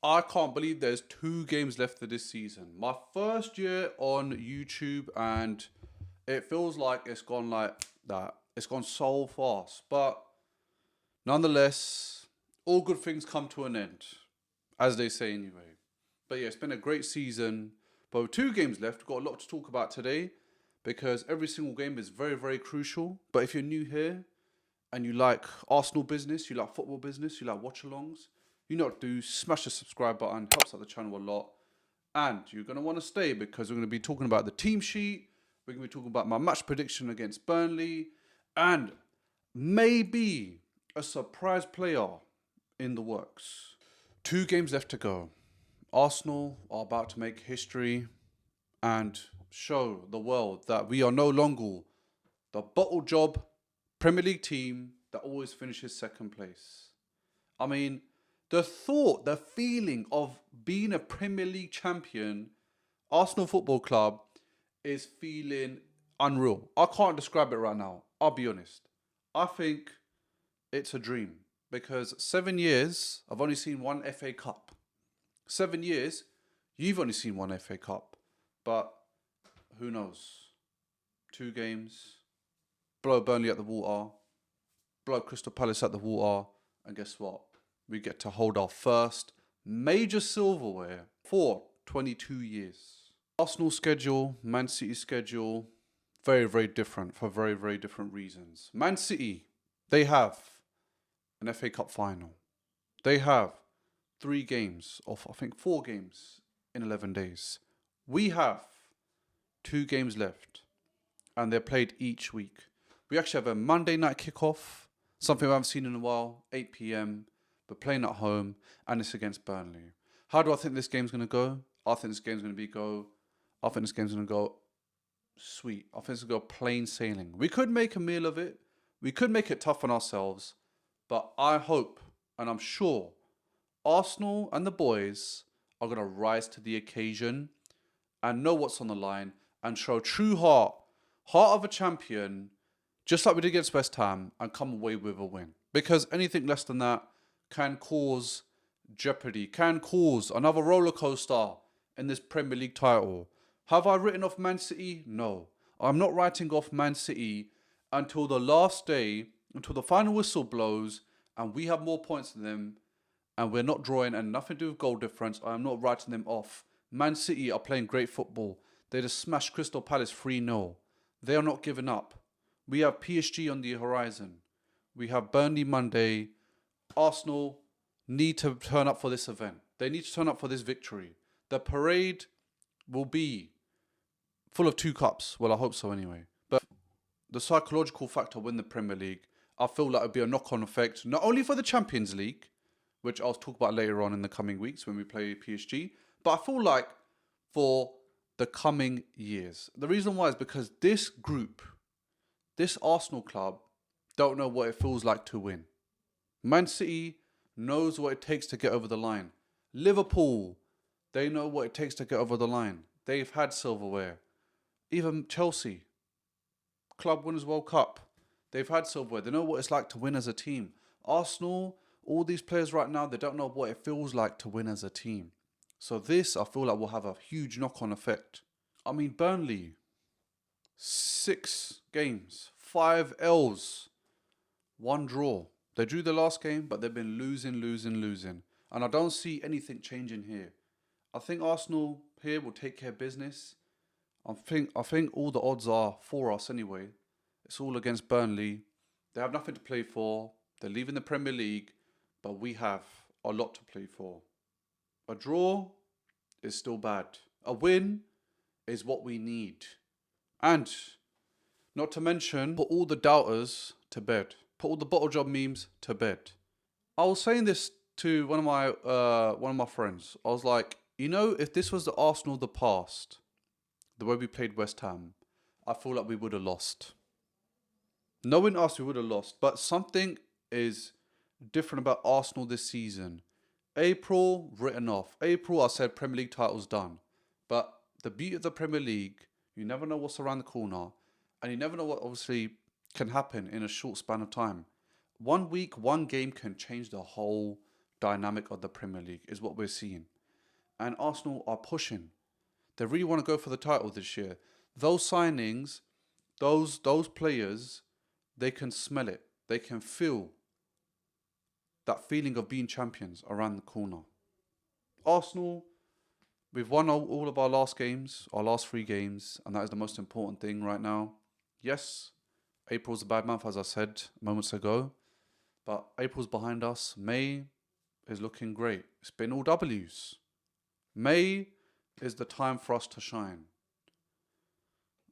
I can't believe there's 2 games left of this season. My first year on YouTube, and it feels like it's gone like that. It's gone so fast. But nonetheless, all good things come to an end, as they say anyway. But yeah, it's been a great season. But with 2 games left, we've got a lot to talk about today because every single game is very, very crucial. But if you're new here and you like Arsenal business, you like football business, you like watchalongs, you know what to do. Smash the subscribe button, helps out the channel a lot. And you're going to want to stay because we're going to be talking about the team sheet. We're going to be talking about my match prediction against Burnley. And maybe a surprise player in the works. 2 games left to go. Arsenal are about to make history and show the world that we are no longer the bottle job Premier League team that always finishes second place. I mean, the thought, the feeling of being a Premier League champion, Arsenal Football Club, is feeling unreal. I can't describe it right now. I'll be honest. I think it's a dream because 7 years, I've only seen one FA Cup. 7 years, you've only seen one FA Cup. But who knows? 2 games, blow Burnley at the water, blow Crystal Palace at the water, and guess what? We get to hold our first major silverware for 22 years. Arsenal schedule, Man City schedule, very, very different for very, very different reasons. Man City, they have an FA Cup final. They have 3 games, or I think 4 games in 11 days. We have 2 games left, and they're played each week. We actually have a Monday night kickoff, something we haven't seen in a while, 8 p.m., but playing at home, and it's against Burnley. How do I think this game's going to go? I think this game's going to go sweet. I think it's going to go plain sailing. We could make a meal of it. We could make it tough on ourselves, but I hope, and I'm sure, Arsenal and the boys are going to rise to the occasion and know what's on the line and show true heart of a champion, just like we did against West Ham, and come away with a win. Because anything less than that can cause jeopardy, can cause another roller coaster in this Premier League title. Have I written off Man City? No. I'm not writing off Man City until the last day, until the final whistle blows and we have more points than them and we're not drawing and nothing to do with goal difference. I am not writing them off. Man City are playing great football. They just smashed Crystal Palace 3-0. They are not giving up. We have PSG on the horizon. We have Burnley Monday. Arsenal need to turn up for this event. They need to turn up for this victory. The parade will be full of 2 cups. Well, I hope so anyway. But the psychological factor win the Premier League, I feel like it would be a knock-on effect, not only for the Champions League, which I'll talk about later on in the coming weeks when we play PSG, but I feel like for the coming years. The reason why is because this group, this Arsenal club, don't know what it feels like to win. Man City knows what it takes to get over the line. Liverpool, they know what it takes to get over the line. They've had silverware. Even Chelsea, Club Winners' World Cup, they've had silverware. They know what it's like to win as a team. Arsenal, all these players right now, they don't know what it feels like to win as a team. So this, I feel like, will have a huge knock-on effect. I mean, Burnley, 6 games, 5 L's, 1 draw. They drew the last game, but they've been losing. And I don't see anything changing here. I think Arsenal here will take care of business. I think all the odds are for us anyway. It's all against Burnley. They have nothing to play for. They're leaving the Premier League, but we have a lot to play for. A draw is still bad. A win is what we need. And not to mention, put all the doubters to bed. Put all the bottle job memes to bed. I was saying this to one of my friends. I was like, you know, if this was the Arsenal of the past, the way we played West Ham, I feel like we would have lost. Knowing us, we would have lost. But something is different about Arsenal this season. April, written off. April, I said Premier League title's done. But the beauty of the Premier League, you never know what's around the corner. And you never know what obviously can happen in a short span of time. 1 week, 1 game can change the whole dynamic of the Premier League, is what we're seeing. And Arsenal are pushing. They really want to go for the title this year. Those signings, those players, they can smell it. They can feel that feeling of being champions around the corner. Arsenal, we've won all of our last games, our last 3 games, and that is the most important thing right now. Yes, April's a bad month, as I said moments ago, but April's behind us. May is looking great. It's been all W's. May is the time for us to shine.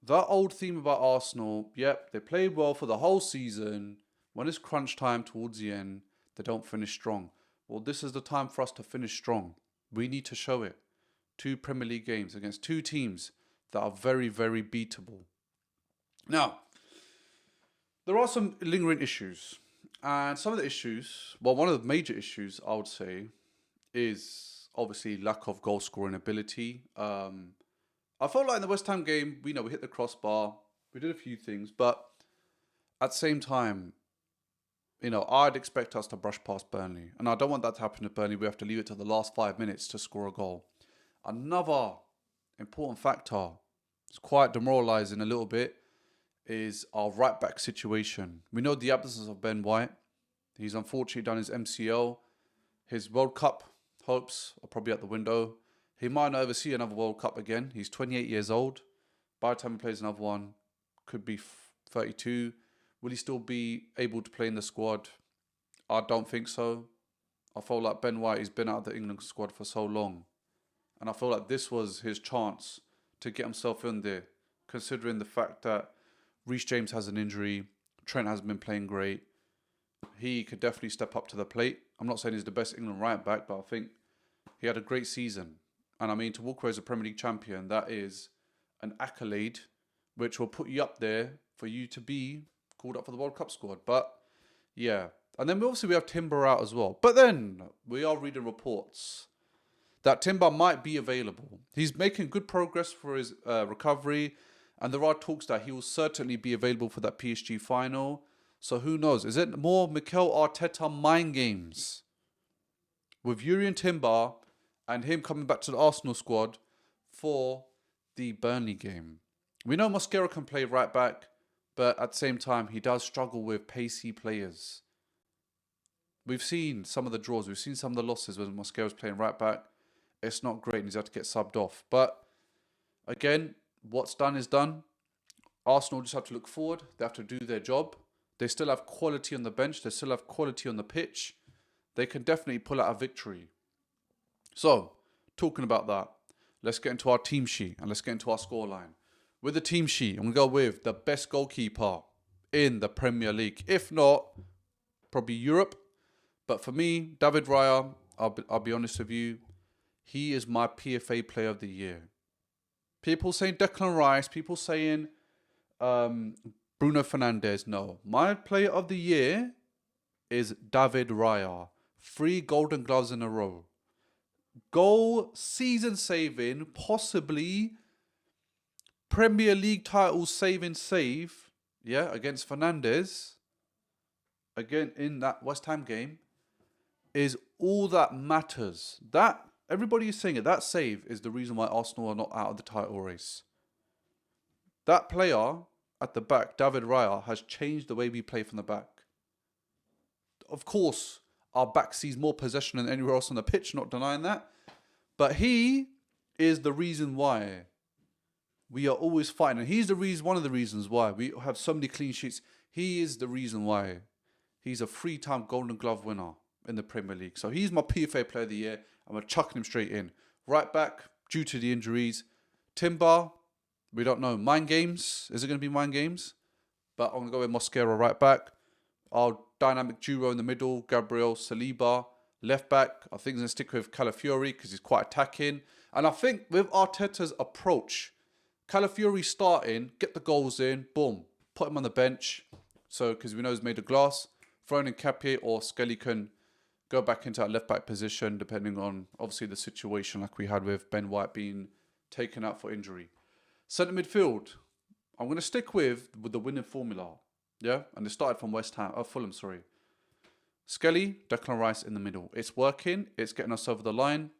That old theme about Arsenal, yep, they played well for the whole season. When it's crunch time towards the end, they don't finish strong. Well, this is the time for us to finish strong. We need to show it. 2 Premier League games against 2 teams that are very, very beatable. Now, there are some lingering issues. And some of the issues, well, one of the major issues, I would say, is obviously lack of goal scoring ability. I felt like in the West Ham game, we hit the crossbar, we did a few things, but at the same time, I'd expect us to brush past Burnley. And I don't want that to happen to Burnley. We have to leave it to the last 5 minutes to score a goal. Another important factor, it's quite demoralising a little bit, is our right-back situation. We know the absence of Ben White. He's unfortunately done his MCL. His World Cup hopes are probably out the window. He might not ever see another World Cup again. He's 28 years old. By the time he plays another one, could be 32. Will he still be able to play in the squad? I don't think so. I feel like Ben White has been out of the England squad for so long. And I feel like this was his chance to get himself in there, considering the fact that Reece James has an injury. Trent hasn't been playing great. He could definitely step up to the plate. I'm not saying he's the best England right back, but I think he had a great season. And I mean, to walk away as a Premier League champion, that is an accolade which will put you up there for you to be called up for the World Cup squad. But yeah. And then obviously we have Timber out as well. But then we are reading reports that Timber might be available. He's making good progress for his recovery. And there are talks that he will certainly be available for that PSG final. So who knows? Is it more Mikel Arteta mind games with Yuri Timber and him coming back to the Arsenal squad for the Burnley game? We know Mosquera can play right back, but at the same time, he does struggle with pacey players. We've seen some of the draws. We've seen some of the losses when Mosquera's playing right back. It's not great and he's had to get subbed off. But again, what's done is done. Arsenal just have to look forward. They have to do their job. They still have quality on the bench. They still have quality on the pitch. They can definitely pull out a victory. So, talking about that, let's get into our team sheet and let's get into our scoreline. With the team sheet, I'm going to go with the best goalkeeper in the Premier League. If not, probably Europe. But for me, David Raya, I'll be honest with you, he is my PFA player of the year. People saying Declan Rice, people saying Bruno Fernandes. No, my player of the year is David Raya. 3 golden gloves in a row. Goal, season saving, possibly Premier League title saving save, against Fernandes, again in that West Ham game, is all that matters. That, everybody is saying it, that save is the reason why Arsenal are not out of the title race. That player at the back, David Raya, has changed the way we play from the back. Of course, our back sees more possession than anywhere else on the pitch, not denying that. But he is the reason why we are always fighting. And he's the reason, one of the reasons why we have so many clean sheets. He is the reason why he's a 3-time Golden Glove winner in the Premier League. So he's my PFA player of the year. I'm going to chuck him straight in. Right back, due to the injuries. Timber, we don't know. Mind games. Is it going to be mind games? But I'm going to go with Mosquera right back. Our dynamic duo in the middle, Gabriel Saliba. Left back, I think I'm going to stick with Calafiori because he's quite attacking. And I think with Arteta's approach, Calafiori starting, get the goals in, boom, put him on the bench. So, because we know he's made of glass. Throwing in Capie or Skelly can go back into that left back position, depending on, obviously, the situation like we had with Ben White being taken out for injury. Centre midfield, I'm going to stick with the winning formula. Yeah? And it started from Fulham, sorry. Skelly, Declan Rice in the middle. It's working. It's getting us over the line.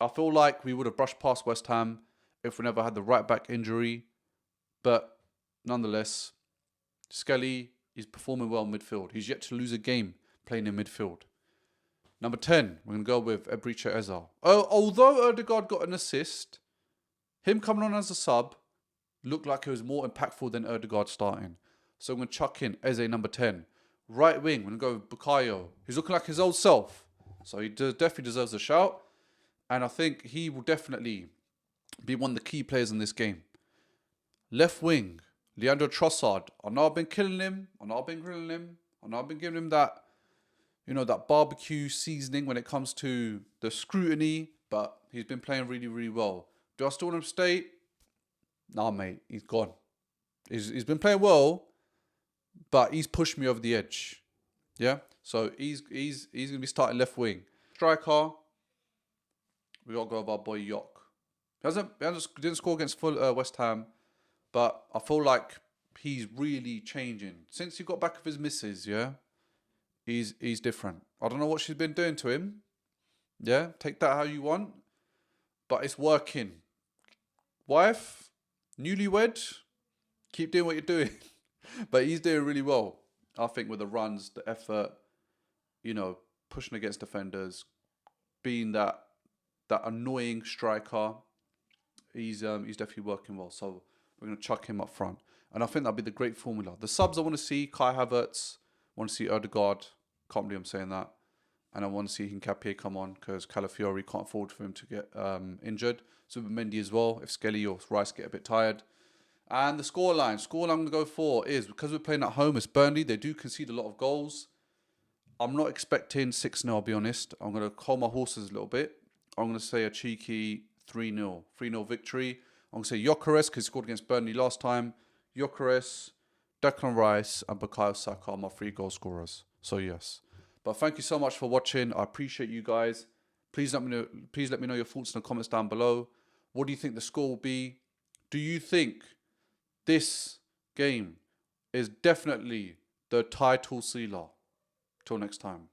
I feel like we would have brushed past West Ham if we never had the right back injury. But nonetheless, Skelly is performing well in midfield. He's yet to lose a game playing in midfield. Number 10, we're going to go with Eberechi Eze. Although Ødegaard got an assist, him coming on as a sub looked like it was more impactful than Ødegaard starting. So I'm going to chuck in Eze number 10. Right wing, we're going to go with Bukayo. He's looking like his old self. So he definitely deserves a shout. And I think he will definitely be one of the key players in this game. Left wing, Leandro Trossard. I know I've been killing him. I know I've been grilling him. I know I've been giving him that, that barbecue seasoning when it comes to the scrutiny. But he's been playing really, really well. Do I still want him to stay? Nah, mate. He's gone. He's been playing well, but he's pushed me over the edge. Yeah? So he's going to be starting left wing. Striker, we got to go with our boy Yok. He didn't score against West Ham, but I feel like he's really changing. Since he got back with his missus, yeah? He's different. I don't know what she's been doing to him. Yeah? Take that how you want. But it's working. Wife, newlywed, keep doing what you're doing. But he's doing really well. I think with the runs, the effort, pushing against defenders, being that annoying striker, he's definitely working well. So we're going to chuck him up front. And I think that'll be the great formula. The subs I want to see, Kai Havertz, I want to see Ødegaard. Can't believe I'm saying that. And I want to see Hincapié come on because Calafiori can't afford for him to get injured. So Mendy as well, if Skelly or Rice get a bit tired. And the scoreline I'm going to go for is, because we're playing at home, it's Burnley. They do concede a lot of goals. I'm not expecting 6-0, I'll be honest. I'm going to call my horses a little bit. I'm going to say a cheeky 3-0. 3-0 victory. I'm going to say Gyökeres, because he scored against Burnley last time. Gyökeres, Declan Rice, and Bukayo Saka are my 3 goal scorers. So yes. But thank you so much for watching. I appreciate you guys. Please let me know your thoughts in the comments down below. What do you think the score will be? Do you think this game is definitely the title sealer? Till next time.